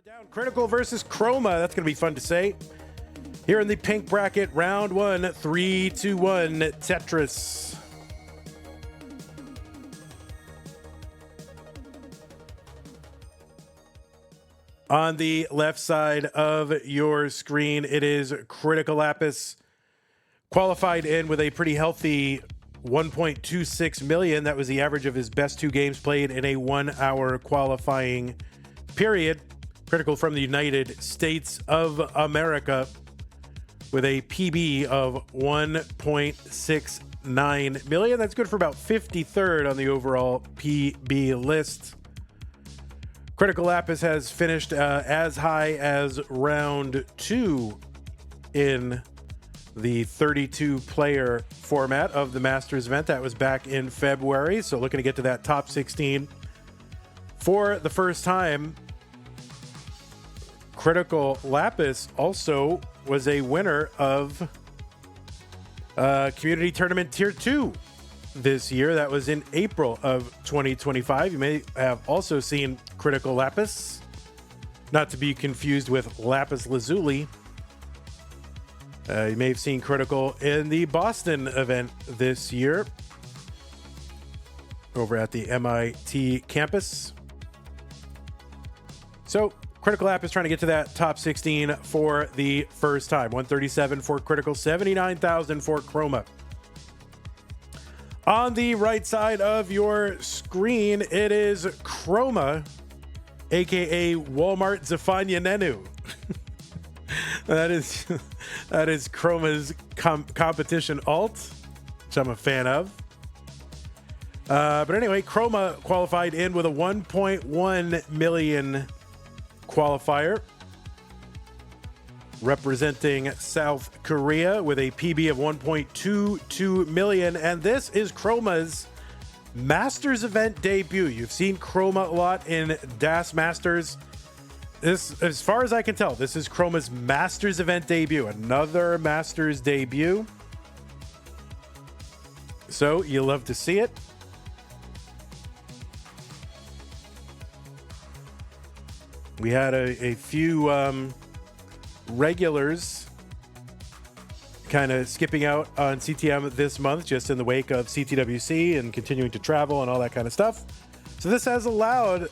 down. Critical versus Chroma. That's going to be fun to say. Here in the pink bracket, round one, 3-2-1 Tetris. On the left side of your screen, it is Critical Lapis, qualified in with a pretty healthy 1.26 million. That was the average of his best two games played in a 1 hour qualifying period. Critical from the United States of America with a PB of 1.69 million. That's good for about 53rd on the overall PB list. Critical Lapis has finished as high as round 2 in the 32-player format of the Masters event. That was back in February, so looking to get to that top 16 for the first time. Critical Lapis also was a winner of Community Tournament Tier 2 this year. That was in April of 2025. You may have also seen Critical Lapis, not to be confused with Lapis Lazuli. You may have seen Critical in the Boston event this year over at the MIT campus. So Critical Lapis trying to get to that top 16 for the first time. 137 for Critical, 79,000 for Chroma. On the right side of your screen, it is Chroma, aka Walmart Zafanya Nenu. that is Chroma's competition alt, which I'm a fan of. But anyway, Chroma qualified in with a 1.1 million qualifier, representing South Korea with a PB of 1.22 million. And this is Chroma's Masters event debut. You've seen Chroma a lot in DAS Masters. This, as far as I can tell, this is Chroma's Masters event debut. Another Masters debut. So you love to see it. We had a few regulars kind of skipping out on CTM this month, just in the wake of CTWC and continuing to travel and all that kind of stuff. So this has allowed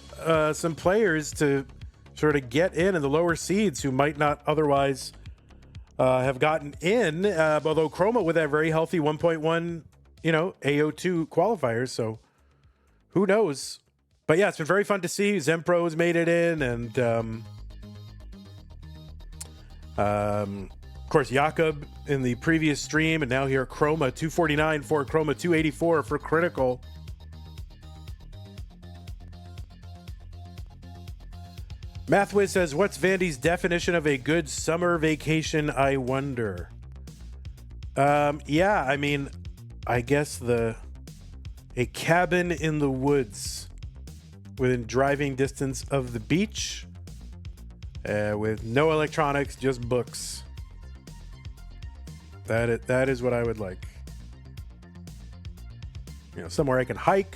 some players to sort of get in the lower seeds who might not otherwise have gotten in, although Chroma with that very healthy 1.1, AO2 qualifiers. So who knows? But yeah, it's been very fun to see. Zempro's made it in, and of course Jakob in the previous stream, and now here Chroma 249 for Chroma, 284 for Critical. Mathwiz says, what's Vandy's definition of a good summer vacation, I wonder? Yeah, I mean, I guess a cabin in the woods within driving distance of the beach, with no electronics, just books. That is what I would like. Somewhere I can hike.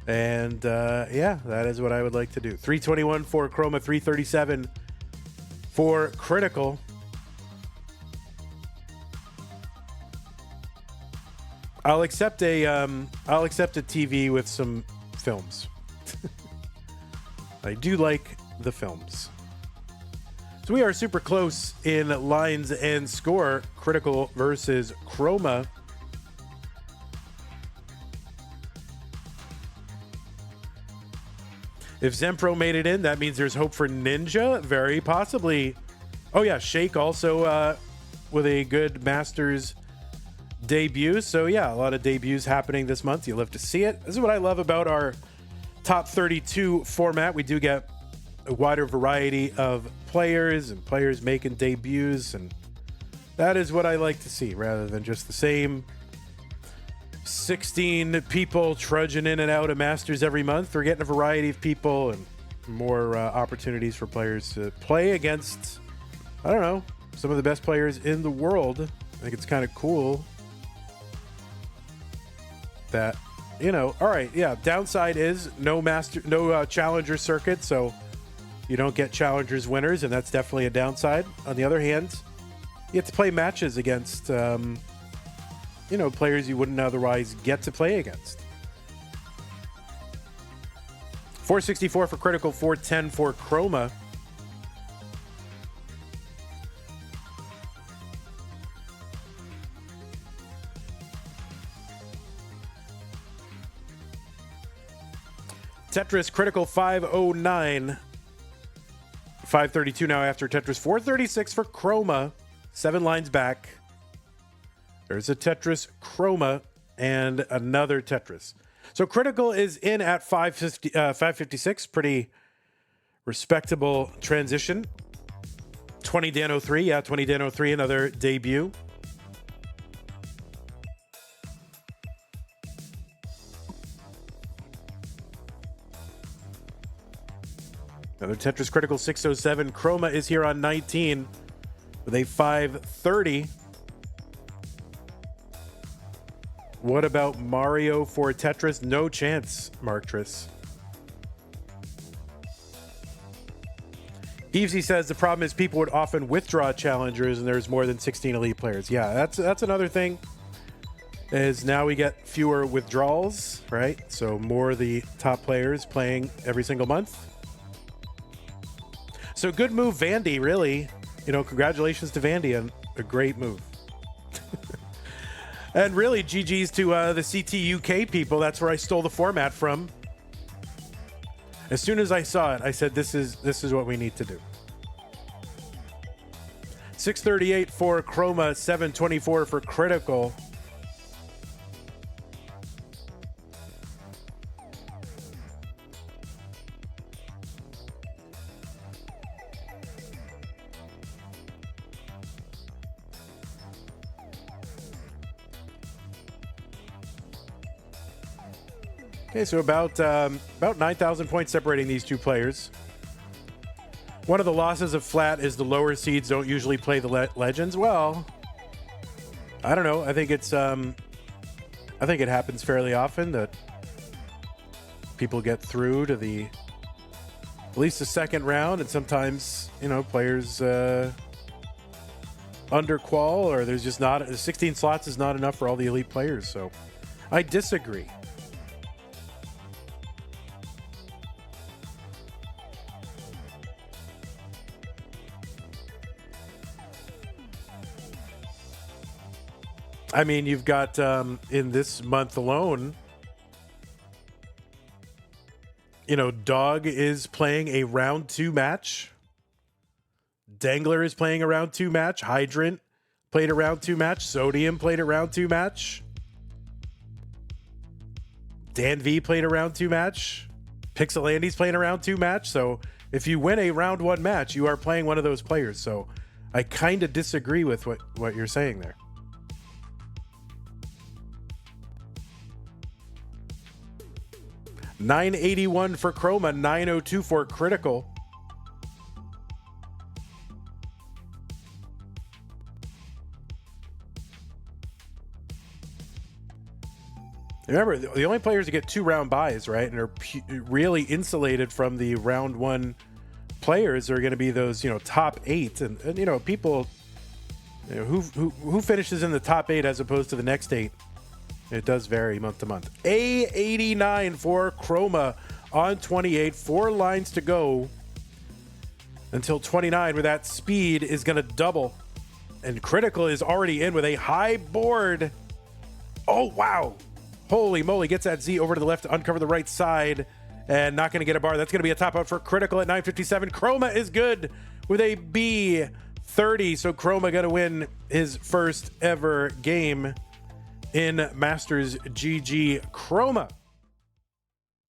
And yeah, that is what I would like to do. 321 for Chroma, 337 for Critical. I'll accept a TV with some films. I do like the films. So we are super close in lines and score. Critical versus Chroma. If Zempro made it in, that means there's hope for Ninja, very possibly. Oh yeah, Shake also with a good Masters debut. So yeah, a lot of debuts happening this month. You'll love to see it. This is what I love about our top 32 format. We do get a wider variety of players and players making debuts, and that is what I like to see, rather than just the same 16 people trudging in and out of Masters every month. We're getting a variety of people and more opportunities for players to play against, I don't know, some of the best players in the world. I think it's kind of cool that, all right, yeah, downside is no challenger circuit, so You don't get challengers winners, and that's definitely a downside. On the other hand, you get to play matches against, you know, players you wouldn't otherwise get to play against. 464 for Critical, 410 for Chroma. Tetris Critical 509. 532 now after Tetris. 436 for Chroma. 7 lines back. There's a Tetris Chroma and another Tetris. So Critical is in at 556. Pretty respectable transition. 20 Dan 03. Yeah, 20 Dan 03, another debut. Another Tetris Critical 607. Chroma is here on 19 with a 530. What about Mario for Tetris? No chance, Marktris. Evesy says the problem is people would often withdraw challengers and there's more than 16 elite players. Yeah, that's another thing. Is now we get fewer withdrawals, right? So more of the top players playing every single month. So good move, Vandy, really. You know, congratulations to Vandy on a great move. And really, GG's to the CT UK people. That's where I stole the format from. As soon as I saw it, I said, this is what we need to do. 638 for Chroma, 724 for Critical. Okay, so about 9,000 points separating these two players. One of the losses of Flat is the lower seeds don't usually play the Legends. Well, I don't know. I think it's I think it happens fairly often that people get through to at least the second round, and sometimes, you know, players underqual, or there's just not 16 slots is not enough for all the elite players. So I disagree. I mean, you've got, in this month alone, you know, Dog is playing a round 2 match. Dangler is playing a round 2 match. Hydrant played a round 2 match. Sodium played a round 2 match. Dan V played a round 2 match. PixelAndy's playing a round 2 match. So if you win a round 1 match, you are playing one of those players. So I kind of disagree with what you're saying there. $981 for Chroma, $902 for Critical. Remember, the only players to get 2 round buys, right, and are really insulated from the round 1 players are going to be those, you know, top 8, and you know, people, you know, who finishes in the top 8 as opposed to the next 8. It does vary month to month. A89 for Chroma on 28. 4 lines to go until 29, where that speed is going to double. And Critical is already in with a high board. Oh, wow. Holy moly. Gets that Z over to the left to uncover the right side. And not going to get a bar. That's going to be a top out for Critical at 957. Chroma is good with a B30. So Chroma going to win his first ever game in Masters. GG Chroma.